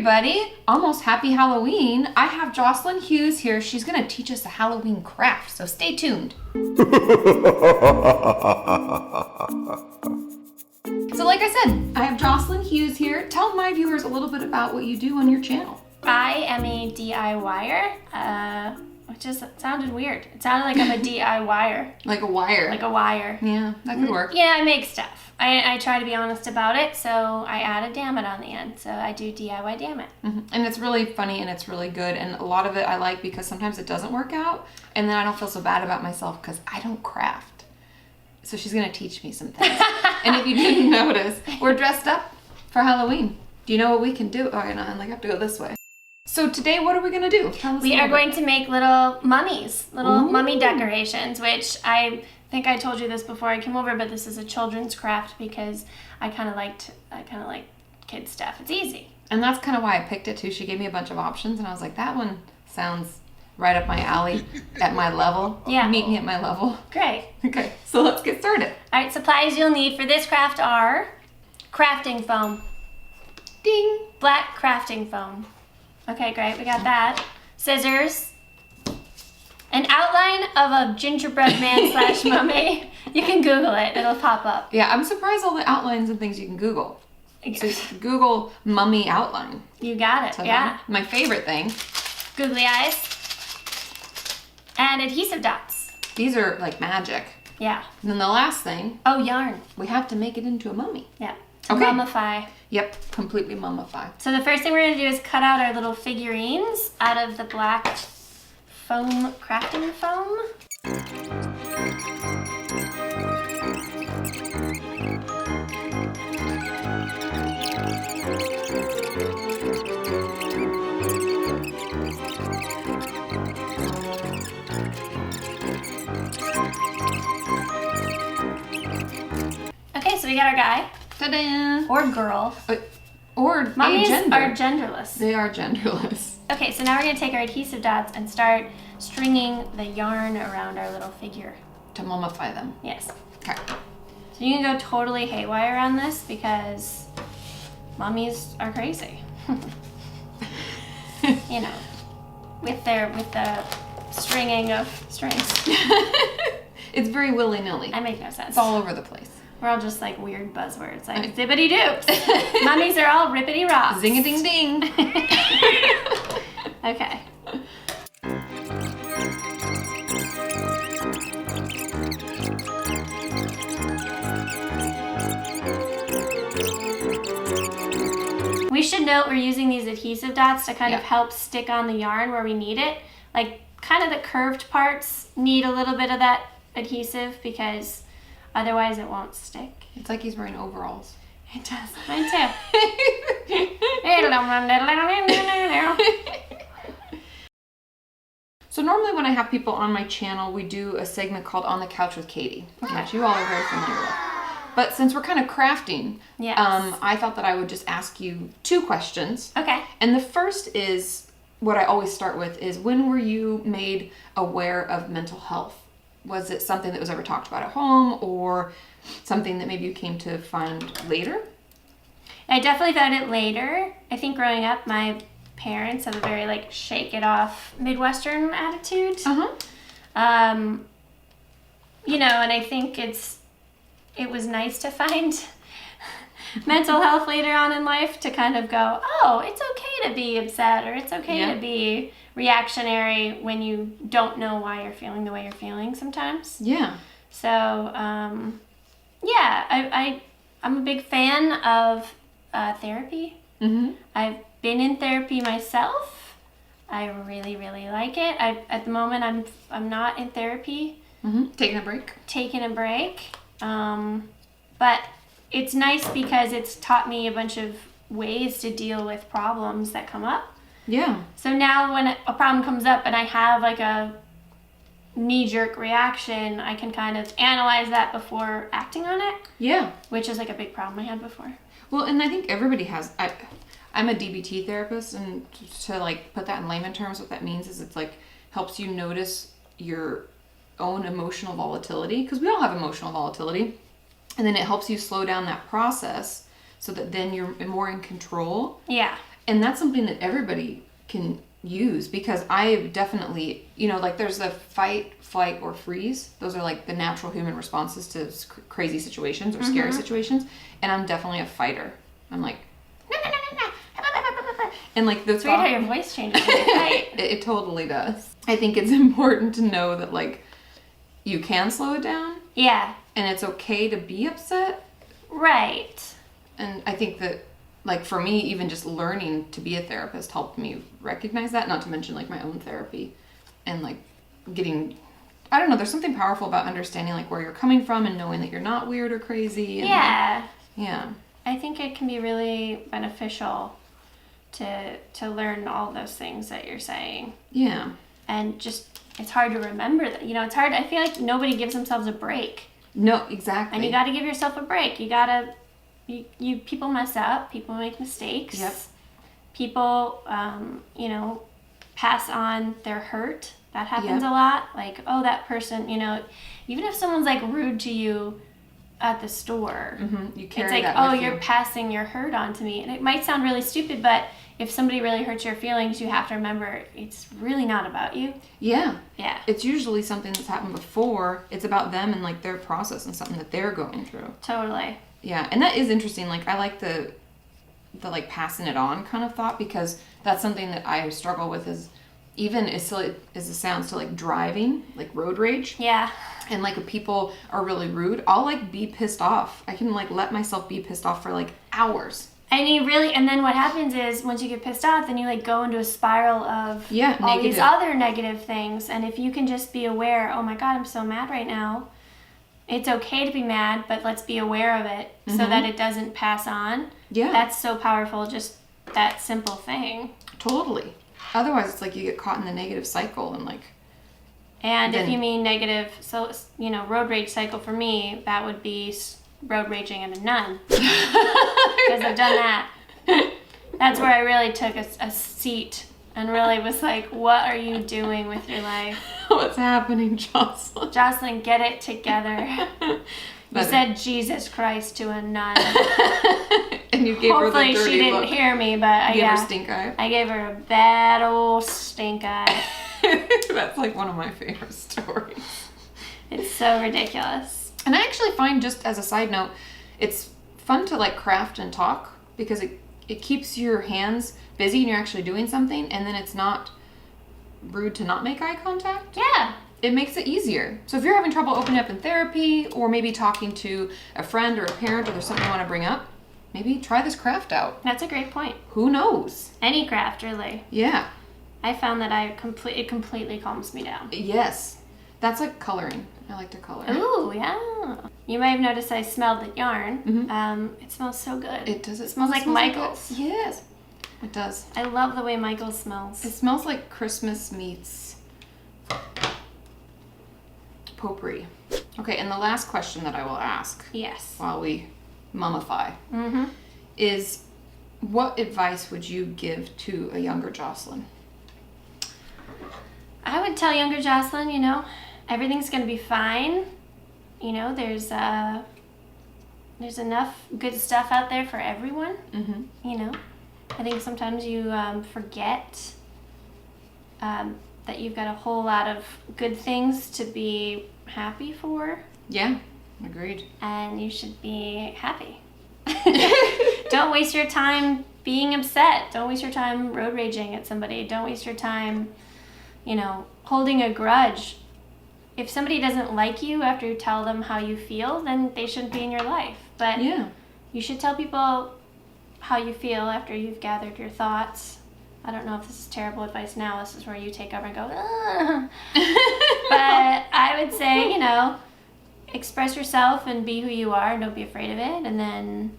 everybody. Almost happy Halloween. I have Jocelyn Hughes here. She's going to teach us a Halloween craft, so stay tuned. So like I said, I have Jocelyn Hughes here. Tell my viewers a little bit about what you do on your channel. I am a DIYer, which just sounded weird. It sounded like I'm a DIYer. Like a wire. Like a wire. Yeah, that could work. Yeah, I make stuff. I try to be honest about it, so I add a damn it on the end. So I do DIY damn it. Mm-hmm. And it's really funny and it's really good. And a lot of it I like because sometimes it doesn't work out. And then I don't feel so bad about myself because I don't craft. So she's going to teach me some things. And if you didn't notice, we're dressed up for Halloween. Do you know what we can do? Oh, I have to go this way. So today, what are we going to do? We are going to make little mummies, mummy decorations, which I think I told you this before I came over, but this is a children's craft because I kind of like kid stuff. It's easy. And that's kind of why I picked it too. She gave me a bunch of options and I was like, that one sounds right up my alley at my level. Yeah. Meet me at my level. Great. Okay, so let's get started. All right, supplies you'll need for this craft are crafting foam. Ding. Black crafting foam. Okay, great, we got that. Scissors. An outline of a gingerbread man / mummy. You can Google it, it'll pop up. Yeah, I'm surprised all the outlines and things you can Google. So Google mummy outline. You got it, yeah. My favorite thing. Googly eyes. And adhesive dots. These are like magic. Yeah. And then the last thing. Oh, yarn. We have to make it into a mummy. Yeah. To mummify. Yep, completely mummify. So the first thing we're going to do is cut out our little figurines out of the black foam, crafting foam. Okay, so we got our guy. Ta-da! Or girl. Or mummies gender. are genderless. They are genderless. Okay, so now we're going to take our adhesive dots and start stringing the yarn around our little figure. To mummify them. Yes. Okay. So you can go totally haywire on this because mummies are crazy. You know, with the stringing of strings. It's very willy-nilly. I make no sense. It's all over the place. We're all just like weird buzzwords, like zippity doops. Mummies are all rippity rocks. Zing a ding ding. Okay. We should note we're using these adhesive dots to kind of help stick on the yarn where we need it. Like kind of the curved parts need a little bit of that adhesive because otherwise it won't stick. It's like he's wearing overalls. It does. Mine too. So normally when I have people on my channel, we do a segment called On the Couch with Kati, which you all are very familiar with. But since we're kind of crafting, yes. I thought that I would just ask you 2 questions. Okay. And the first is, what I always start with is, when were you made aware of mental health? Was it something that was ever talked about at home or something that maybe you came to find later? I definitely found it later. I think growing up, my parents have a very like shake it off Midwestern attitude. You know, and I think it was nice to find mental health later on in life to kind of go, oh, it's okay to be upset or it's okay to be reactionary when you don't know why you're feeling the way you're feeling sometimes. Yeah. So, yeah, I'm a big fan of therapy. Mm-hmm. I've been in therapy myself. I really, really like it. At the moment, I'm not in therapy. Mm-hmm. Taking a break. But it's nice because it's taught me a bunch of ways to deal with problems that come up. Yeah. So now when a problem comes up and I have like a knee-jerk reaction, I can kind of analyze that before acting on it. Yeah. Which is like a big problem I had before. Well, and I think everybody has. I'm a DBT therapist, and to like put that in layman terms, what that means is it's like helps you notice your own emotional volatility, because we all have emotional volatility, and then it helps you slow down that process so that then you're more in control. Yeah. And that's something that everybody can use, because I definitely, like there's the fight, flight, or freeze. Those are like the natural human responses to crazy situations or scary situations. And I'm definitely a fighter. I'm like, and like the It's weird how your voice changes when you fight. It totally does. I think it's important to know that like you can slow it down. Yeah. And it's okay to be upset. Right. And I think that, like, for me, even just learning to be a therapist helped me recognize that, not to mention, like, my own therapy. And, like, I don't know, there's something powerful about understanding, like, where you're coming from and knowing that you're not weird or crazy. And, yeah. Yeah. I think it can be really beneficial to learn all those things that you're saying. Yeah. And just, it's hard to remember that. It's hard. I feel like nobody gives themselves a break. No, exactly. And you got to give yourself a break. You got to... people mess up. People make mistakes. Yep. People, pass on their hurt. That happens a lot. Like, oh, that person, even if someone's like rude to you at the store, You carry it's like, that oh, with you're you. passing your hurt on to me. And it might sound really stupid, but if somebody really hurts your feelings, you have to remember it's really not about you. Yeah. Yeah. It's usually something that's happened before. It's about them and, like, their process and something that they're going through. Totally. Yeah, and that is interesting. Like, I like the like passing it on kind of thought, because that's something that I struggle with, is even as silly as it sounds, to like driving, like road rage. Yeah. And like if people are really rude, I'll like be pissed off. I can like let myself be pissed off for like hours. And then what happens is once you get pissed off, then you like go into a spiral of all these other negative things. And if you can just be aware, oh my God, I'm so mad right now. It's okay to be mad, but let's be aware of it so that it doesn't pass on. Yeah. That's so powerful, just that simple thing. Totally. Otherwise, it's like you get caught in the negative cycle and like... And if you mean negative, so, road rage cycle for me, that would be road raging at a nun. Because I've done that. That's where I really took a seat and really was like, what are you doing with your life? What's happening, Jocelyn? Jocelyn, get it together. You said Jesus Christ to a nun. And you gave her the dirty look. Hopefully she didn't hear me, but I gave her stink eye. I gave her a bad old stink eye. That's like one of my favorite stories. It's so ridiculous. And I actually find, just as a side note, it's fun to like craft and talk, because it keeps your hands busy and you're actually doing something, and then it's not rude to not make eye contact. Yeah. It makes it easier. So if you're having trouble opening up in therapy, or maybe talking to a friend or a parent, or there's something you want to bring up, maybe try this craft out. That's a great point. Who knows? Any craft, really. Yeah. I found that it completely calms me down. Yes. That's like coloring. I like to color. Ooh, yeah. You might have noticed I smelled the yarn. It smells so good. It does. It smells like Michael's. Like yes. It does. I love the way Michael's smells. It smells like Christmas meets potpourri. Okay, and the last question that I will ask, yes, while we mummify, is what advice would you give to a younger Jocelyn? I would tell younger Jocelyn, everything's going to be fine. There's enough good stuff out there for everyone. I think sometimes you forget that you've got a whole lot of good things to be happy for. Yeah, agreed. And you should be happy. Don't waste your time being upset. Don't waste your time road raging at somebody. Don't waste your time, holding a grudge. If somebody doesn't like you after you tell them how you feel, then they shouldn't be in your life. But you should tell people how you feel after you've gathered your thoughts. I don't know if this is terrible advice now. This is where you take over and go, ugh. But I would say, express yourself and be who you are, and don't be afraid of it. And then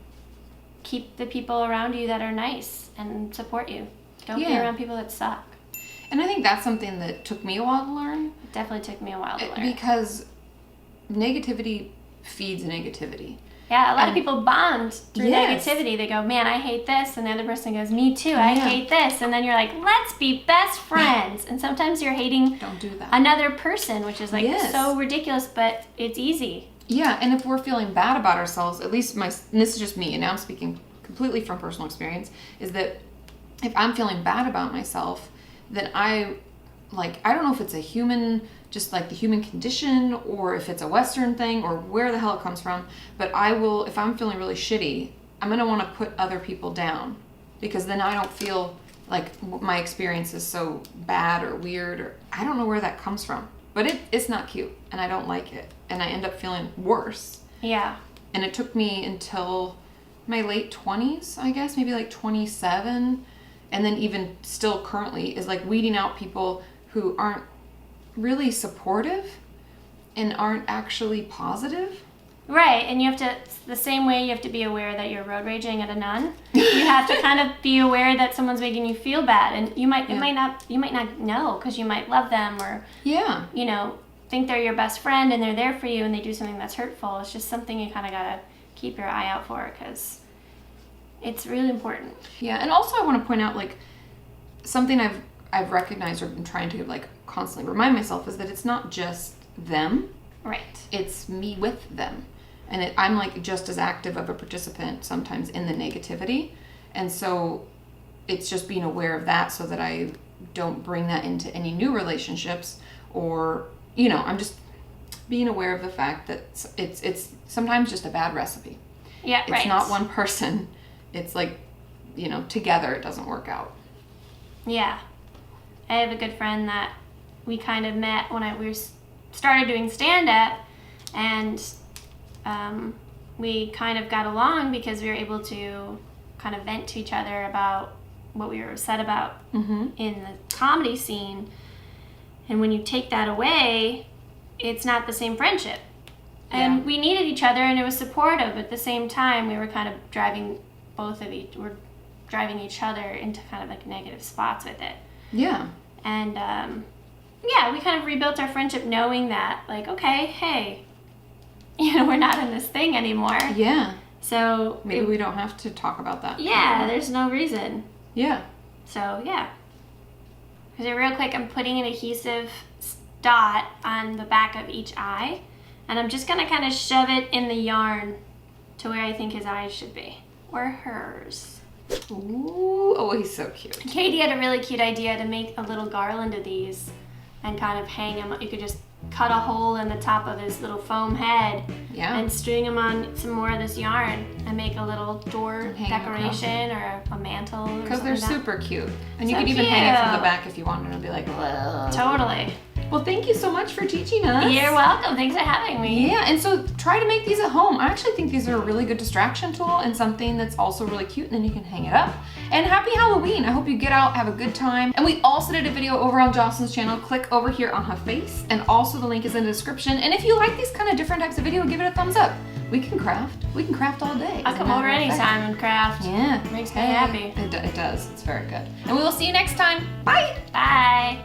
keep the people around you that are nice and support you. Don't be around people that suck. And I think that's something that took me a while to learn. It definitely took me a while to learn. Because negativity feeds negativity. Yeah, a lot of people bond through negativity. They go, man, I hate this. And the other person goes, me too, I hate this. And then you're like, let's be best friends. And sometimes you're hating Don't do that. another person, which is like so ridiculous, but it's easy. Yeah, and if we're feeling bad about ourselves, at least and this is just me, and now I'm speaking completely from personal experience, is that if I'm feeling bad about myself, then I don't know if it's a human, just like the human condition, or if it's a Western thing, or where the hell it comes from, but if I'm feeling really shitty, I'm going to want to put other people down, because then I don't feel like my experience is so bad or weird, or I don't know where that comes from. But it's not cute, and I don't like it, and I end up feeling worse. Yeah. And it took me until my late 20s, I guess, maybe like 27, and then even still currently, is like weeding out people who aren't really supportive and aren't actually positive. Right, and you have to, the same way you have to be aware that you're road raging at a nun, you have to kind of be aware that someone's making you feel bad, and you might not know, because you might love them, or you know, think they're your best friend and they're there for you, and they do something that's hurtful. It's just something you kind of gotta keep your eye out for, because it's really important. Yeah, and also I want to point out, like, something I've recognized, or been trying to like constantly remind myself, is that it's not just them. Right. It's me with them. And I'm like just as active of a participant sometimes in the negativity. And so it's just being aware of that, so that I don't bring that into any new relationships, or, you know, I'm just being aware of the fact that it's sometimes just a bad recipe. Yeah, right. It's not one person. It's like, you know, together it doesn't work out. Yeah. I have a good friend that we kind of met when we started doing stand-up, and we kind of got along because we were able to kind of vent to each other about what we were upset about in the comedy scene. And when you take that away, it's not the same friendship. And we needed each other, and it was supportive. But at the same time, we were kind of driving each other into kind of like negative spots with it. Yeah. And we kind of rebuilt our friendship knowing that, like, okay, hey, you know, we're not in this thing anymore. Yeah. So maybe we don't have to talk about that. Yeah, there's no reason. Yeah. So, yeah. Because real quick, I'm putting an adhesive dot on the back of each eye, and I'm just going to kind of shove it in the yarn to where I think his eyes should be. Or hers. Ooh. Oh, he's so cute. Katie had a really cute idea to make a little garland of these and kind of hang him. You could just cut a hole in the top of his little foam head and string him on some more of this yarn and make a little door decoration or a mantle. Because they're super cute. And you So could even hang it from the cute. back if you wanted to be like, whoa. Totally. Well, thank you so much for teaching us. You're welcome. Thanks for having me. Yeah, and so try to make these at home. I actually think these are a really good distraction tool, and something that's also really cute, and then you can hang it up. And happy Halloween. I hope you get out, have a good time. And we also did a video over on Jocelyn's channel. Click over here on her face, and also the link is in the description. And if you like these kind of different types of video, give it a thumbs up. We can craft. We can craft all day. I'll come over anytime and craft. Yeah. Makes me happy. It does. It's very good. And we will see you next time. Bye. Bye.